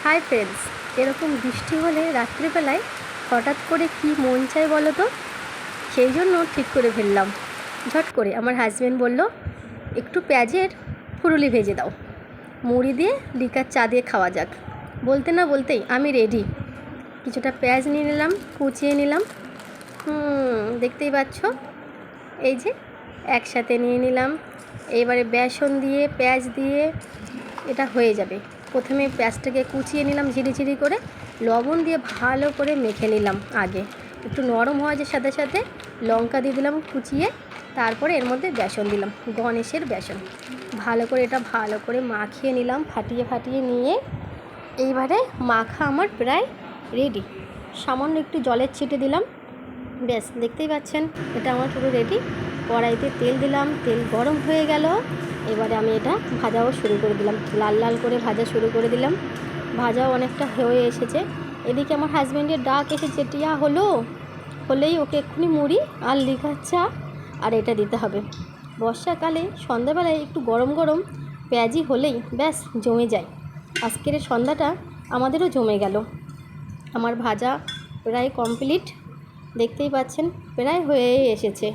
Hi friends, এরকম বৃষ্টি হলে রাত্রিবেলায় হঠাৎ করে কি মন চায় বলো তো। সেই জন্য ঠিক করে ফেললাম ঝট করে। আমার হাজব্যান্ড বলল একটু পেঁয়াজের ফুরুলি ভেজে দাও, মুড়ি দিয়ে লিকার চা দিয়ে খাওয়া যাক। বলতে না বলতেই আমি রেডি। কিছুটা পেঁয়াজ নিয়ে নিলাম, কুচিয়ে নিলাম, দেখতেই পাচ্ছ, এই যে একসাথে নিয়ে নিলাম। এবারে বেসন দিয়ে পেঁয়াজ দিয়ে এটা হয়ে যাবে। প্রথমে পেঁয়াজটাকে কুচিয়ে নিলাম ঝিরিঝিরি করে, লবণ দিয়ে ভালো করে মেখে নিলাম। আগে একটু নরম হওয়ার সাথে সাথে লঙ্কা দিয়ে দিলাম কুচিয়ে, তারপরে এর মধ্যে বেসন দিলাম, গণেশের বেসন। ভালো করে এটা ভালো করে মাখিয়ে নিলাম, ফাটিয়ে ফাটিয়ে নিয়ে এইবারে মাখা আমার প্রায় রেডি। সামান্য একটু জলের ছিটে দিলাম, ব্যাস দেখতেই পাচ্ছেন এটা আমার পুরো রেডি। কড়াইতে তেল দিলাম, তেল গরম হয়ে গেল। এবারে আমি এটা ভাজাও শুরু করে দিলাম, লাল লাল করে ভাজা শুরু করে দিলাম। ভাজাও অনেকটা হয়ে এসেছে। এদিকে আমার হাজব্যান্ডের ডাক এসেছে, টিয়া হলেই ওকে এক্ষুনি মুড়ি আর লিকার চা আর এটা দিতে হবে। বর্ষাকালে সন্ধ্যাবেলায় একটু গরম গরম পেঁয়াজি হলেই ব্যাস জমে যায়। আজকের সন্ধ্যাটা আমাদেরও জমে গেল। আমার ভাজা প্রায় কমপ্লিট, দেখতেই পাচ্ছেন প্রায় হয়ে এসেছে।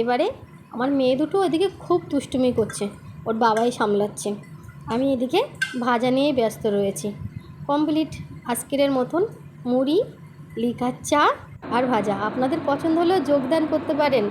এবারে আমার মেয়ে দুটো ওদিকে খুব দুষ্টুমি করছে, ওর বাবাই সামলাচ্ছে, আমি এদিকে ভাজা নিয়ে ব্যস্ত রয়েছি। কমপ্লিট আজকের মতন মুড়ি, লিকার চা আর ভাজা। আপনাদের পছন্দ হলেও যোগদান করতে পারেন।